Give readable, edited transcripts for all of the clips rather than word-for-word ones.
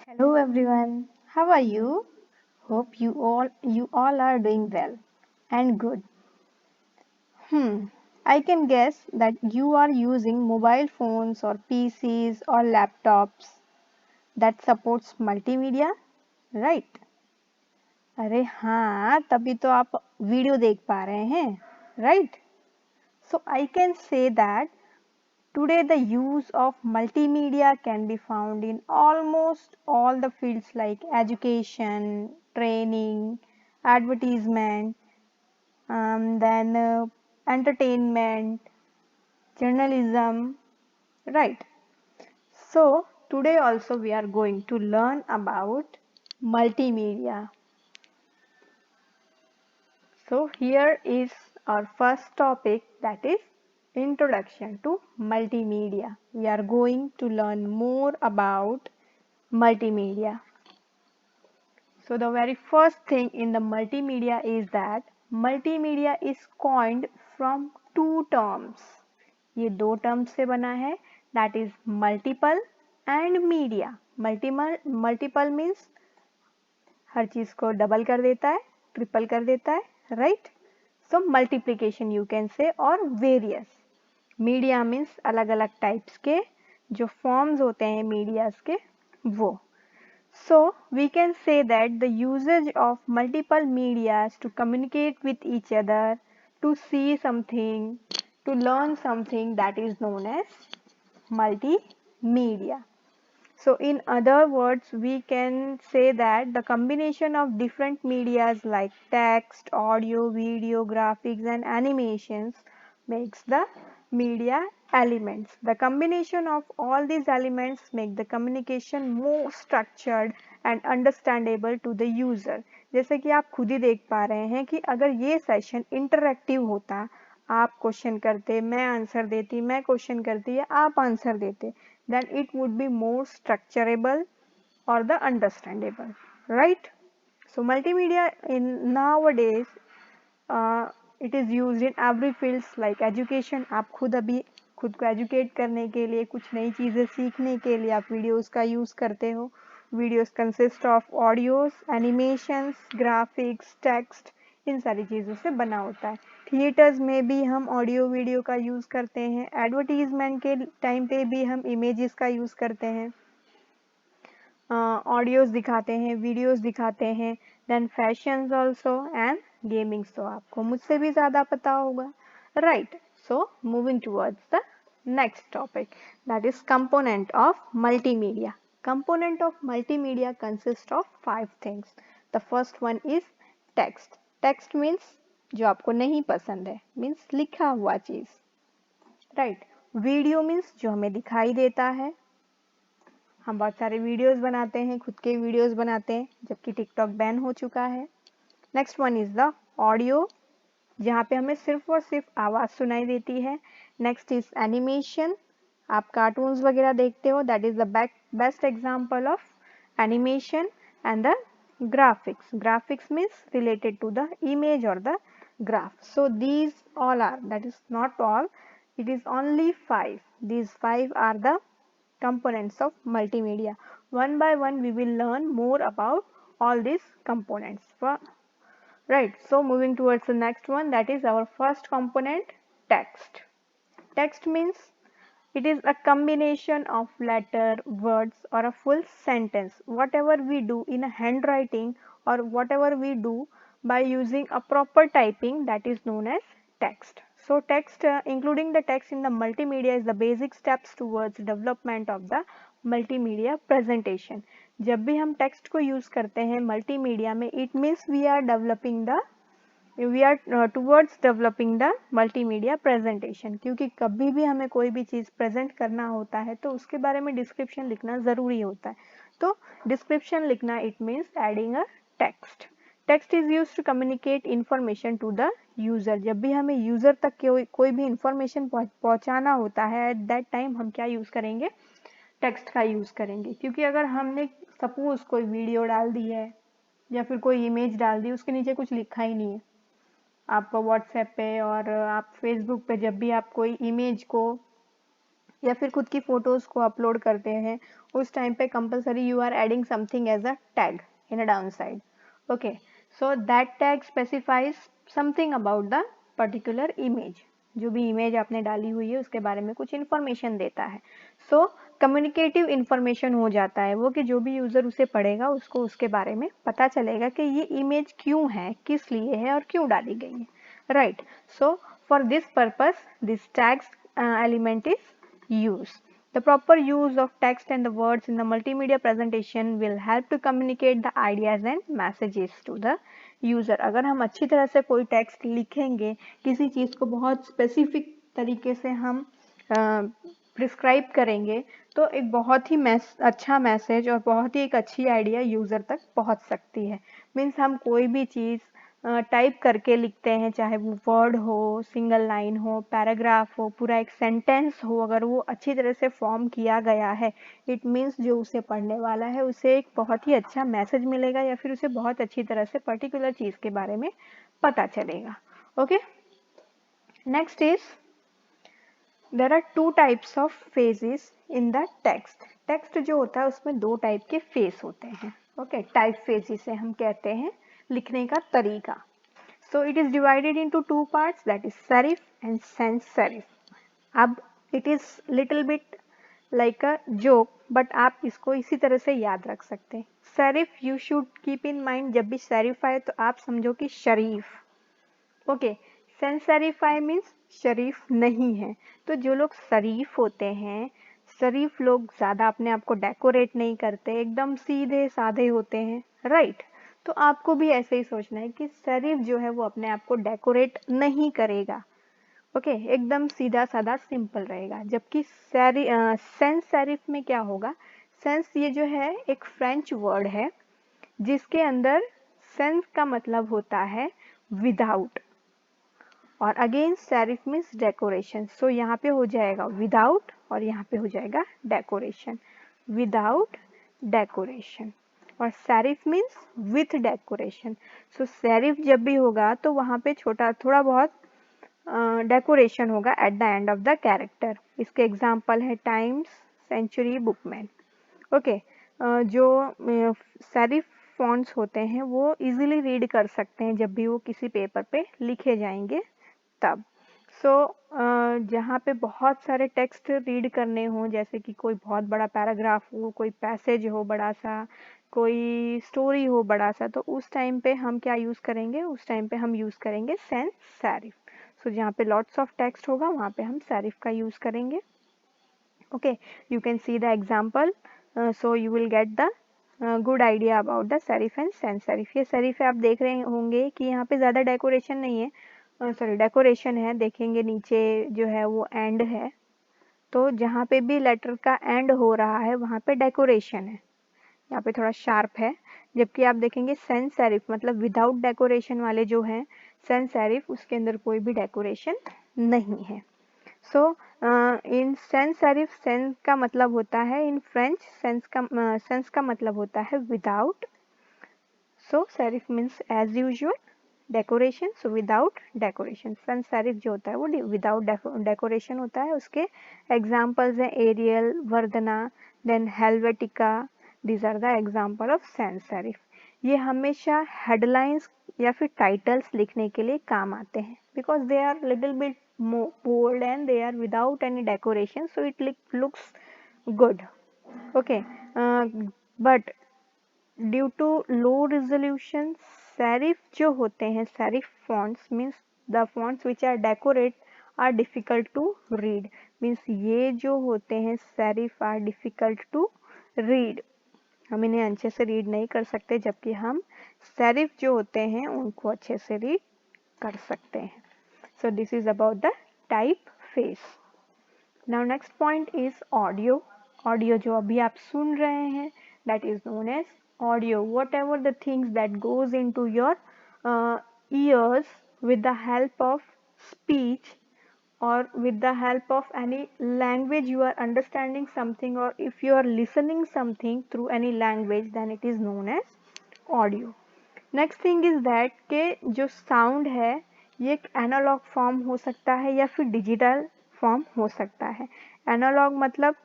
Hello everyone. How are you? Hope you all are doing well and good. I can guess that you are using mobile phones or PCs or laptops that supports multimedia, right? अरे हाँ, तभी तो आप video देख पा रहे हैं, right? So I can say that today the use of multimedia can be found in almost all the fields like education, training, advertisement, then entertainment, journalism, right? So today also we are going to learn about multimedia. So here is our first topic, that is introduction to multimedia. We are going to learn more about multimedia. So the very first thing in the multimedia is that multimedia is coined from two terms. ये दो terms से बना है, that is multiple and media. Multiple means हर चीज को double कर देता है, ट्रिपल कर देता है, right? So multiplication you can say or various. Media means अलग अलग टाइप्स के जो फॉर्म्स होते हैं मीडियाज के वो. So we can say that the usage of multiple medias to communicate with each other, to see something, to learn something, that is known as multimedia. So in other words, we can say that the combination of different medias like text, audio, video, graphics and animations makes the media elements. The combination of all these elements make the communication more structured and understandable to the user. जैसे कि आप खुद ही देख पा रहे हैं कि अगर ये सेशन इंटरैक्टिव होता, आप क्वेश्चन करते, मैं आंसर देती, मैं क्वेश्चन करती या आप आंसर देते, then it would be more structurable or the understandable, right? So multimedia in nowadays it is used in every fields like education. आप खुद अभी खुद को एजुकेट करने के लिए, कुछ नई चीज़ें सीखने के लिए आप वीडियोस का यूज़ करते हो. Videos consist of audios, animations, graphics, text, इन सारी चीज़ों से बना होता है. थिएटर्स में भी हम ऑडियो वीडियो का यूज़ करते हैं. एडवर्टीजमेंट के टाइम पे भी हम इमेजेस का यूज़ करते हैं, ऑडियोज दिखाते हैं, वीडियोस दिखाते हैं. Then fashions also and gamings तो आपको मुझसे भी ज़्यादा पता होगा, right? So moving towards the next topic, that is component of multimedia. Component of multimedia consists of 5 things. The first one is text. Text means जो आपको नहीं पसंद है, means लिखा हुआ चीज, right? Video means जो हमें दिखाई देता है. हम बहुत सारे वीडियोस बनाते हैं, खुद के वीडियोस बनाते हैं, जबकि टिकटॉक बैन हो चुका है. Next one is the audio, जहाँ पे हमें सिर्फ और सिर्फ आवाज़ सुनाई देती है. नेक्स्ट इज एनिमेशन, आप कार्टून्स वगैरह देखते हो, that is the best example of animation. And the graphics. Graphics means related to the image or the graph. So these all are, that is not all, it is only 5. These 5 are the components of multimedia. One by one we will learn more about all these components. Right, so moving towards the next one, that is our first component, text. Text means it is a combination of letter, words or a full sentence. Whatever we do in a handwriting or whatever we do by using a proper typing, that is known as text. So text, including the text in the multimedia is the basic steps towards development of the multimedia presentation. जब भी हम text को use करते हैं multimedia में, it means we are towards developing the multimedia presentation. क्योंकि कभी भी हमें कोई भी चीज़ प्रेजेंट करना होता है तो उसके बारे में डिस्क्रिप्शन लिखना ज़रूरी होता है. तो डिस्क्रिप्शन लिखना, it means adding a text. Text is use to communicate information to the user. जब भी हमें यूज़र तक कोई भी इंफॉर्मेशन पहुंचाना होता है, एट दैट टाइम हम क्या यूज़ करेंगे? टेक्स्ट का यूज़ करेंगे. क्योंकि अगर हमने सपोज कोई वीडियो डाल दी है या फिर कोई इमेज डाल दी, उसके नीचे कुछ लिखा ही नहीं है, आप व्हाट्सएप पे और आप फेसबुक पे जब भी आप कोई इमेज को या फिर खुद की फोटोज को अपलोड करते हैं, उस टाइम पे compulsory you are adding something as a tag in a down side. Okay, so that tag specifies something about the particular image. जो भी इमेज आपने डाली हुई है उसके बारे में कुछ इन्फॉर्मेशन देता है. सो कम्युनिकेटिव इन्फॉर्मेशन हो जाता है वो, कि जो भी यूजर उसे पढ़ेगा उसको उसके बारे में पता चलेगा कि ये इमेज क्यों है, किस लिए है और क्यों डाली गई है. Right. So for this purpose this tags element is used. The proper use of text and the words in the multimedia presentation will help to communicate the ideas and messages to the user. अगर हम अच्छी तरह से कोई text लिखेंगे, किसी चीज़ को बहुत स्पेसिफिक तरीके से हम प्रिस्क्राइब करेंगे, तो एक बहुत ही अच्छा मैसेज और बहुत ही एक अच्छी आइडिया यूज़र तक पहुंच सकती है. मीन्स हम कोई भी चीज़ टाइप करके लिखते हैं, चाहे वो वर्ड हो, सिंगल लाइन हो, पैराग्राफ हो, पूरा एक सेंटेंस हो, अगर वो अच्छी तरह से फॉर्म किया गया है, इट मीन्स जो उसे पढ़ने वाला है उसे एक बहुत ही अच्छा मैसेज मिलेगा या फिर उसे बहुत अच्छी तरह से पर्टिकुलर चीज़ के बारे में पता चलेगा. Okay, next is there are 2 types of faces in the text. Text जो होता है उसमें 2 टाइप के फेस होते हैं. ओके, टाइप फेज इसे हम कहते हैं, लिखने का तरीका. So it is divided into 2 parts, that is serif and sans serif. अब it is little bit like a joke, but आप इसको इसी तरह से याद रख सकते हैं. serif you should keep in mind, जब भी serif आए तो आप समझो कि शरीफ. ओके, sans serif आए मीन्स शरीफ नहीं है. तो जो लोग शरीफ होते हैं, शरीफ लोग ज़्यादा अपने आप को डेकोरेट नहीं करते, एकदम सीधे साधे होते हैं. राइट. तो आपको भी ऐसे ही सोचना है कि शरीफ जो है वो अपने आप को डेकोरेट नहीं करेगा. ओके, एकदम सीधा साधा सिंपल रहेगा. जबकि सेंस सेरिफ में क्या होगा, सेंस ये जो है एक फ्रेंच वर्ड है जिसके अंदर सेंस का मतलब होता है विदाउट, और अगेन सेरिफ मीन्स डेकोरेशन. सो यहाँ पे हो जाएगा विदाउट और यहाँ पे हो जाएगा डेकोरेशन. Without decoration. और serif means with decoration. So serif जब भी होगा तो वहाँ पे छोटा थोड़ा बहुत डेकोरेशन होगा at the end of the character. इसके एग्जाम्पल है टाइम्स, सेंचुरी, बुकमैन. ओके, जो सेरिफ फॉन्ट्स होते हैं वो इजीली रीड कर सकते हैं जब भी वो किसी पेपर पे लिखे जाएंगे तब. सो जहाँ पे बहुत सारे टेक्स्ट रीड करने हों, जैसे कि कोई बहुत बड़ा पैराग्राफ हो, कोई पैसेज हो बड़ा सा, कोई स्टोरी हो बड़ा सा, तो उस टाइम पे हम क्या यूज़ करेंगे, उस टाइम पे हम यूज़ करेंगे सेंस सेरिफ. सो जहाँ पे लॉट्स ऑफ टेक्स्ट होगा वहाँ पे हम सेरिफ का यूज़ करेंगे. Okay, you can see the example, so you will get the good idea about the serif and sense serif. ये सेरिफ है, आप देख रहे होंगे कि यहाँ पे ज़्यादा डेकोरेशन नहीं है, सॉरी डेकोरेशन है. देखेंगे नीचे जो है वो एंड है, तो जहाँ पे भी लेटर का एंड हो रहा है वहाँ पे डेकोरेशन है, यहाँ पे थोड़ा शार्प है. जबकि आप देखेंगे सेंस सेरिफ मतलब विदाउट डेकोरेशन वाले जो हैं सेंस सेरिफ, उसके अंदर कोई भी डेकोरेशन नहीं है. सो इन सेंस सेरिफ सेंस का मतलब होता है इन फ्रेंच, सेंस का मतलब होता है without. So serif means as usual decoration. So without decoration. Sans serif जो होता है वो विदाउट डेकोरेशन होता है. उसके एग्जाम्पल्स हैं Arial, Verdana, then Helvetica. These are the example of sans serif. ये हमेशा हेडलाइंस या फिर टाइटल्स लिखने के लिए काम आते हैं, because they are little bit bold and they are without any decoration, so it looks good. Okay, but due to low resolution, serif जो होते हैं, serif fonts means the fonts which are decorate are difficult to read. means ये जो होते हैं serif are difficult to read. हम इन्हें अच्छे से रीड नहीं कर सकते, जबकि हम serif जो होते हैं उनको अच्छे से रीड कर सकते हैं. So this is about the typeface. Now next point is audio. Audio जो अभी आप सुन रहे हैं, that is known as audio. Whatever the things that goes into your ears with the help of speech or with the help of any language you are understanding something, or if you are listening something through any language, then it is known as audio. Next thing is that के जो sound है ये एक analogue form हो सकता है या फिर डिजिटल फॉर्म हो सकता है. एनालॉग मतलब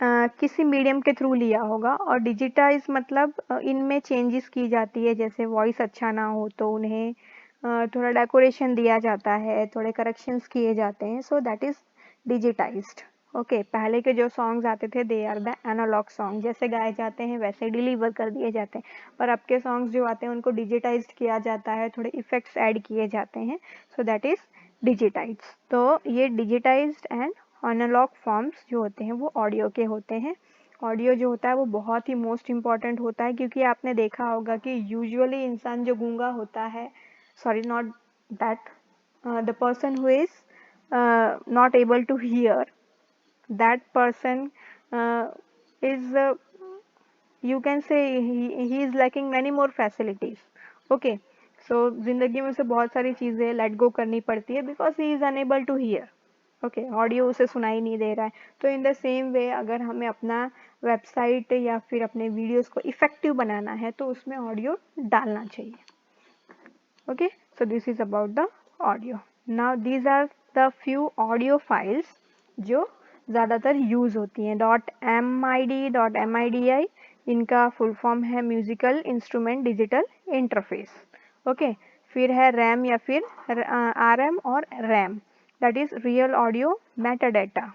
किसी मीडियम के थ्रू लिया होगा, और डिजिटाइज मतलब इनमें चेंजेस की जाती है, जैसे वॉइस अच्छा ना हो तो उन्हें थोड़ा डेकोरेशन दिया जाता है, थोड़े करेक्शंस किए जाते हैं, so that is digitized. Okay, पहले के जो सॉन्ग्स आते थे they are the analog song, जैसे गाए जाते हैं वैसे डिलीवर कर दिए जाते हैं। पर अब के सॉन्ग्स जो आते हैं उनको डिजिटाइज्ड किया जाता है, थोड़े इफेक्ट्स ऐड किए जाते हैं, सो दैट इज डिजिटाइज्ड। तो ये डिजिटाइज्ड एंड एनालॉग फॉर्म्स जो होते हैं वो ऑडियो के होते हैं। ऑडियो जो होता है वो बहुत ही मोस्ट इम्पॉर्टेंट होता है, क्योंकि आपने देखा होगा कि यूजुअली इंसान जो गूंगा होता है, sorry not that, the person who is not able to hear, that person is you can say he is lacking many more facilities. Okay, so जिंदगी में उसे बहुत सारी चीज़ें लेट गो करनी पड़ती है because he is unable to hear. Okay, audio उसे सुनाई नहीं दे रहा है। तो इन द सेम वे अगर हमें अपना वेबसाइट या फिर अपने वीडियोस को इफेक्टिव बनाना है तो उसमें ऑडियो डालना चाहिए। Okay, so this is about the audio. Now these are the few audio files जो ज़्यादातर यूज़ होती हैं। .mid, .midi इनका फुल फॉर्म है musical instrument digital interface. Okay, फिर है रैम या फिर RM और RAM, that is real audio metadata.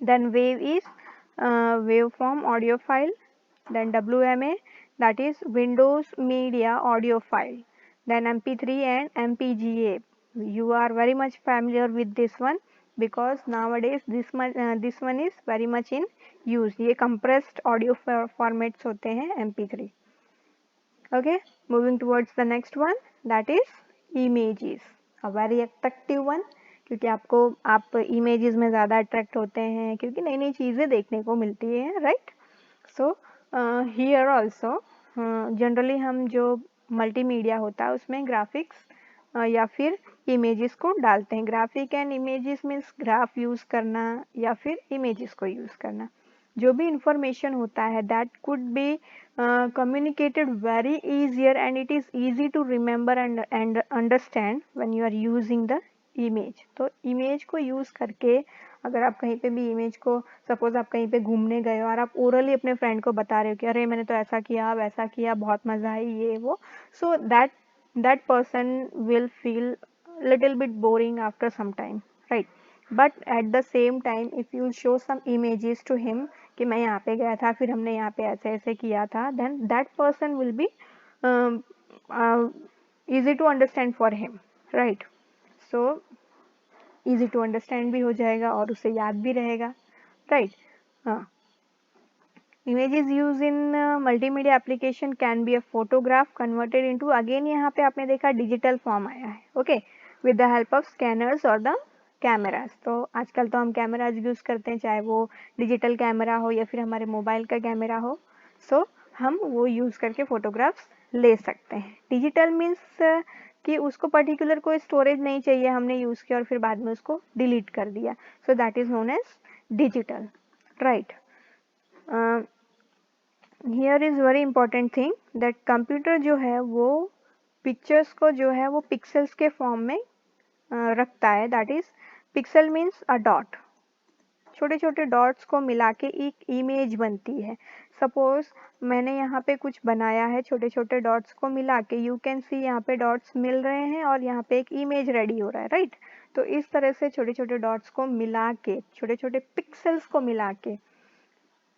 Then wave is waveform audio file. Then WMA, that is Windows Media Audio File. Then MP3 and MPGA. You are very much familiar with this one because nowadays this one is very much in use. ये compressed audio formats होते हैं MP3. Okay, moving towards the next one, that is images, a very attractive one, क्योंकि आप images में ज़्यादा attract होते हैं क्योंकि नई नई चीज़ें देखने को मिलती हैं, right. So here also generally हम जो मल्टीमीडिया होता है उसमें ग्राफिक्स या फिर इमेजेस को डालते हैं। Graphic and images means graph use करना या फिर इमेजेस को यूज़ करना। जो भी इंफॉर्मेशन होता है that could be communicated very easier and it is easy to remember and understand when you are using the image। तो इमेज को यूज़ करके अगर आप कहीं पे भी इमेज को, सपोज आप कहीं पे घूमने गए हो और आप ओरली अपने फ्रेंड को बता रहे हो कि अरे मैंने तो ऐसा किया वैसा किया बहुत मज़ा आई ये वो, सो that person will feel little bit boring after some time, right? But at the same time if you show some images to him कि मैं यहाँ पे गया था फिर हमने यहाँ पे ऐसे ऐसे किया था, then that person will be easy to understand for him, right? So easy to understand भी हो जाएगा और उसे याद भी रहेगा, right? हाँ, images used in multimedia application can be a photograph converted into, again यहाँ पे आपने देखा डिजिटल फॉर्म आया है, okay, with the help of scanners और the कैमराज। तो आजकल तो हम कैमराज यूज़ करते हैं, चाहे वो डिजिटल कैमरा हो या फिर हमारे मोबाइल का कैमरा हो, सो हम वो यूज़ करके फ़ोटोग्राफ्स ले सकते हैं। डिजिटल मीन्स कि उसको पर्टिकुलर कोई स्टोरेज नहीं चाहिए, हमने यूज़ किया और फिर बाद में उसको डिलीट कर दिया, so that is known as digital, right. Here is very important thing that computer जो है वो पिक्चर्स को जो है वो पिक्सल्स के फॉर्म में रखता है, that is pixel means a dot, छोटे छोटे डॉट्स को मिला के एक इमेज बनती है। सपोज मैंने यहाँ पे कुछ बनाया है, छोटे छोटे डॉट्स को मिला के, यू कैन सी यहाँ पे डॉट्स मिल रहे हैं और यहाँ पे एक इमेज रेडी हो रहा है, राइट। तो इस तरह से छोटे छोटे डॉट्स को मिला के, छोटे छोटे पिक्सल्स को मिला के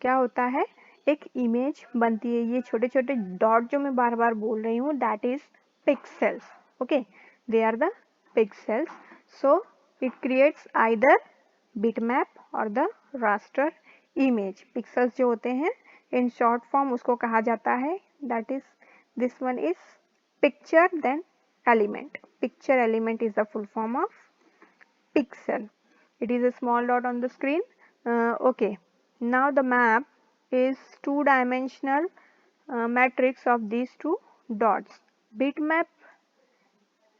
क्या होता है, एक इमेज बनती है। ये छोटे छोटे डॉट जो मैं बार बार बोल रही हूँ that is pixels, okay, they are the pixels. So it creates either bitmap or the raster image. Pixels जो होते हैं इन शॉर्ट फॉर्म उसको कहा जाता है, that is this one is picture then element. Picture element is the full form of pixel. It is a small dot on the screen. Okay, now the map is two-dimensional matrix of these two dots. Bitmap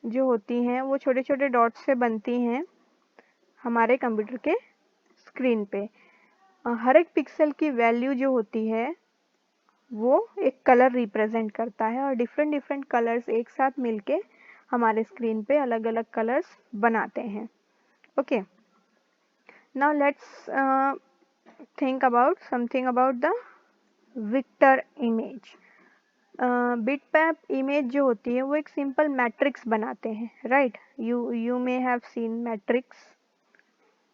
जो होती हैं वो छोटे छोटे dots से बनती हैं हमारे कंप्यूटर के स्क्रीन पे। हर एक पिक्सल की वैल्यू जो होती है वो एक कलर रिप्रेजेंट करता है और डिफरेंट डिफरेंट कलर्स एक साथ मिलके हमारे स्क्रीन पे अलग अलग कलर्स बनाते हैं, okay. Now let's think about something about the vector image. Bitmap image जो होती है वो एक सिंपल मैट्रिक्स बनाते हैं, right? You may have seen matrix,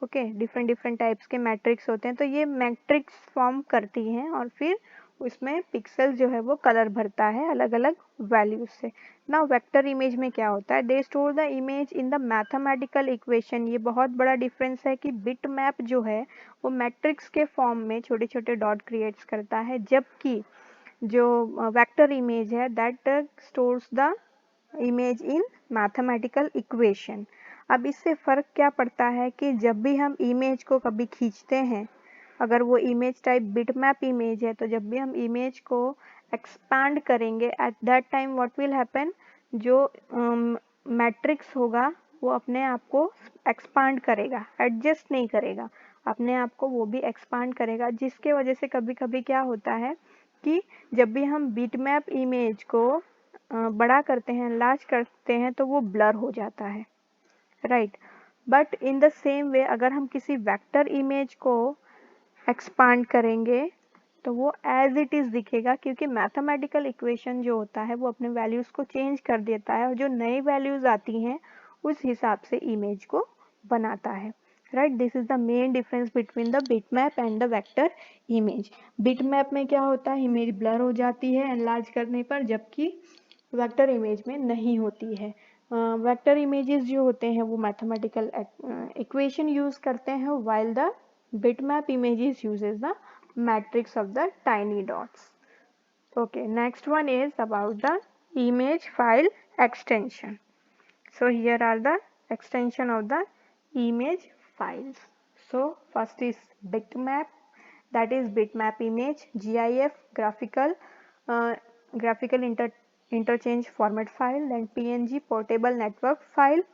okay, different types के मैट्रिक्स होते हैं। तो ये मैट्रिक्स फॉर्म करती हैं और फिर उसमें पिक्सल जो है वो कलर भरता है अलग अलग वैल्यूज से। नाउ वेक्टर इमेज में क्या होता है, they store the image in the mathematical equation. ये बहुत बड़ा डिफरेंस है कि बिट मैप जो है वो मैट्रिक्स के फॉर्म में छोटे छोटे डॉट क्रिएट्स करता है, जबकि जो वेक्टर इमेज है that stores the image in mathematical equation. अब इससे फ़र्क क्या पड़ता है कि जब भी हम इमेज को कभी खींचते हैं, अगर वो इमेज टाइप बिटमैप इमेज है, तो जब भी हम इमेज को एक्सपांड करेंगे at that time what will happen, जो मैट्रिक्स होगा वो अपने आप को एक्सपांड करेगा, एडजस्ट नहीं करेगा, अपने आप को वो भी एक्सपांड करेगा, जिसके वजह से कभी कभी क्या होता है कि जब भी हम बिटमैप इमेज को बड़ा करते हैं, लार्ज करते हैं, तो वो ब्लर हो जाता है, right? But in the same way अगर हम किसी वेक्टर इमेज को एक्सपांड करेंगे तो वो एज इट इज़ दिखेगा, क्योंकि मैथमेटिकल इक्वेशन जो होता है वो अपने वैल्यूज़ को चेंज कर देता है और जो नई वैल्यूज़ आती हैं उस हिसाब से इमेज को बनाता है, right? This is the main difference between the bitmap and the vector image. Bitmap में क्या होता है, इमेज ब्लर हो जाती है एनलार्ज करने पर, जबकि वेक्टर इमेज में नहीं होती है। वेक्टर इमेजेस जो होते हैं वो मैथमेटिकल इक्वेशन यूज करते हैं, while the bitmap images uses the matrix of the tiny dots. Okay, next one is about the image file extension. So here are the extension of the image files. So first is bitmap, that is bitmap image, GIF, graphical interchange format file, then PNG portable network file,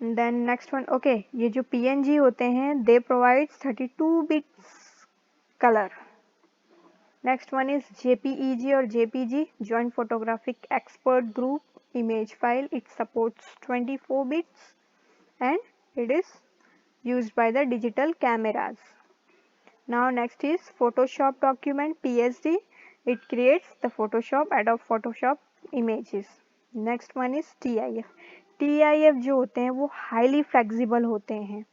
then next one, okay, ये जो PNG होते हैं they provides 32 bits color. Next one is JPEG or JPG, Joint Photographic Expert Group image file. It supports 24 bits and it is used by the digital cameras. Now next is Photoshop document PSD. It creates the Photoshop, Adobe Photoshop images. Next one is TIF. TIF जो होते हैं वो highly flexible होते हैं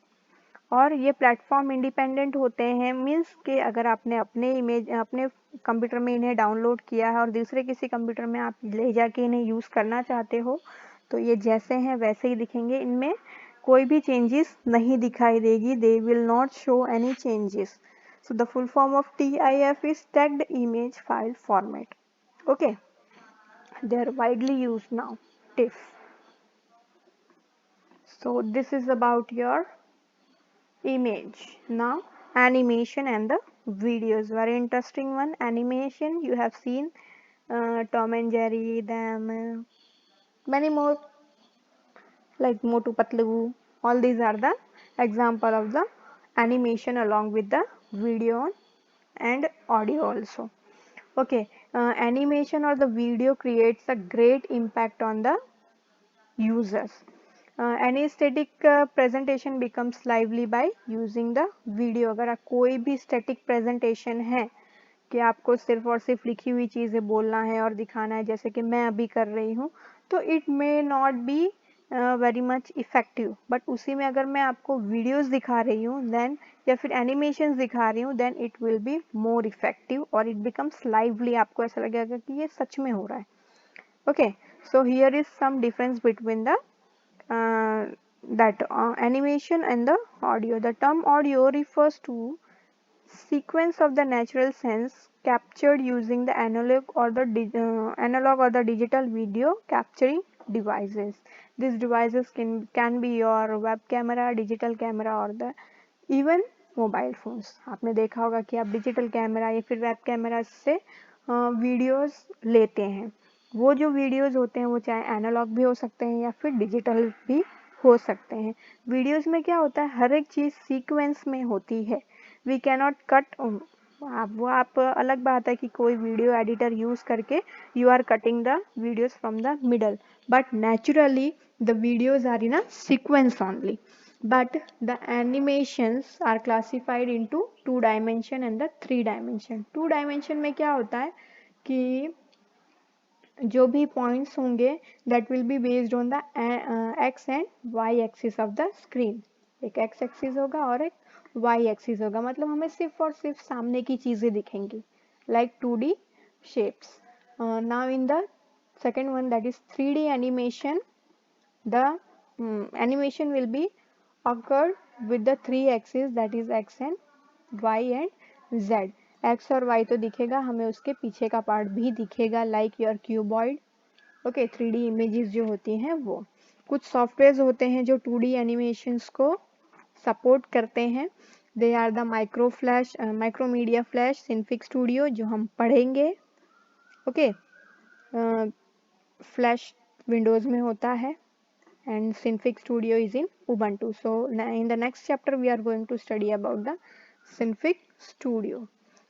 और ये platform independent होते हैं, मीन्स कि अगर आपने अपने इमेज अपने कंप्यूटर में इन्हें डाउनलोड किया है और दूसरे किसी कंप्यूटर में आप ले जाके इन्हें यूज़ करना चाहते हो, तो ये जैसे हैं वैसे ही दिखेंगे, इनमें कोई भी चेंजेस नहीं दिखाई देगी, they will not show any changes. So the full form of TIF is tagged image file format. Okay, they are widely used now, TIFF. So this is about your image. Now animation and the videos, very interesting one. Animation, you have seen Tom and Jerry, them, many more like Motu Patlu. All these are the example of the animation along with the video and audio also. Okay, animation or the video creates a great impact on the users. Any static presentation becomes lively by using the video. अगर आप कोई भी static presentation है कि आपको सिर्फ और सिर्फ लिखी हुई चीज़ें बोलना है और दिखाना है, जैसे कि मैं अभी कर रही हूँ, तो it may not be very much effective. But उसी में अगर मैं आपको videos दिखा रही हूँ then, या फिर animations दिखा रही हूँ, then it will be more effective और it becomes lively. आपको ऐसा लगेगा कि ये सच में हो रहा है. Okay, so here is some difference between the animation and the audio. The term audio refers to sequence of the natural sense captured using the analog or the digital video capturing devices. These devices can be your web camera, digital camera or the even mobile phones. आपने देखा होगा कि आप digital camera या फिर web camera से videos लेते हैं. वो जो वीडियोस होते हैं वो चाहे एनालॉग भी हो सकते हैं या फिर डिजिटल भी हो सकते हैं. वीडियोस में क्या होता है, हर एक चीज़ सीक्वेंस में होती है. We cannot cut. आप अलग बात है कि कोई वीडियो एडिटर यूज़ करके you are cutting the videos from the middle, but naturally the videos are in a sequence only. but the animations are classified into 2 dimension and the 3 dimension. 2 dimension में क्या होता है कि जो भी points होंगे that will be based on the X and Y axis of the screen. एक X axis होगा और एक वाई एक्सिस होगा, मतलब हमें सिर्फ और सिर्फ सामने की चीजें दिखेंगी like 2D shapes. Now in the second one, that is 3D animation, the animation will be occurred with the 3 axes, that is x and y and z. x और y तो दिखेगा, हमें उसके पीछे का पार्ट भी दिखेगा like your cuboid. Okay, 3D images जो होती हैं वो. कुछ सॉफ्टवेयर होते हैं जो 2D एनिमेशंस को सपोर्ट करते हैं. They are the Macromedia Flash, Synfig studio जो हम पढ़ेंगे. ओके, फ्लैश विंडोज में होता है and Synfig Studio is in Ubuntu. So in the next chapter we are going to study about the Synfig Studio.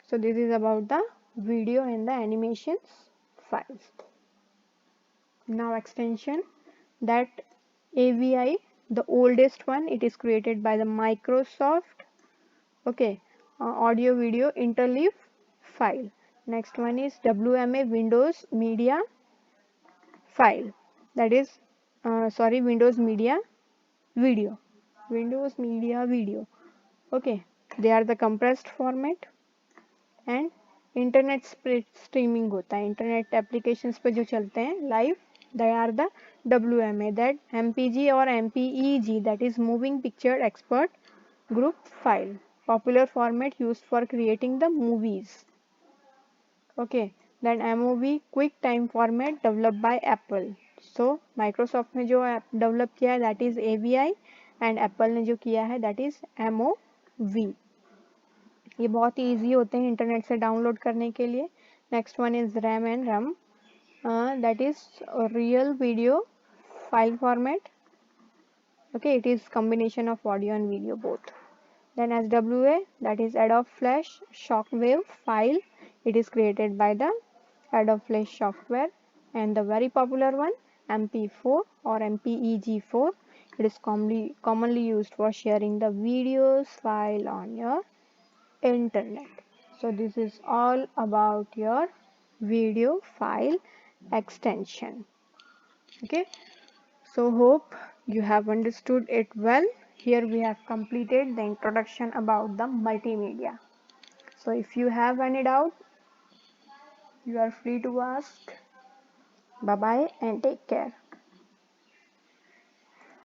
So this is about the video and the animations files. Now extension, that AVI, the oldest one, it is created by the Microsoft. Okay, audio video interleave file. Next one is WMA, Windows Media file, that is Windows Media Video. Windows Media Video. Okay, they are the compressed format. And internet streaming होता है, internet applications पे जो चलते हैं live, they are the WMA, that MPG or MPEG, that is moving picture expert group file, popular format used for creating the movies. Okay, then MOV quick time format developed by Apple. So Microsoft ने जो develop किया है that is AVI and Apple ने जो किया है that is MOV. ये बहुत ही ईजी होते हैं इंटरनेट से डाउनलोड करने के लिए. Next one is RAM and rum, that is real video file format. Okay, it is combination of audio and video both. Then SWA, that is Adobe Flash Shockwave file. It is created by the Adobe Flash software. And the very popular one, MP4 or MPEG4. It is commonly used for sharing the videos file on your internet. So this is all about your video file extension. Okay, so hope you have understood it well. Here we have completed the introduction about the multimedia. So if you have any doubt, you are free to ask. Bye bye and take care.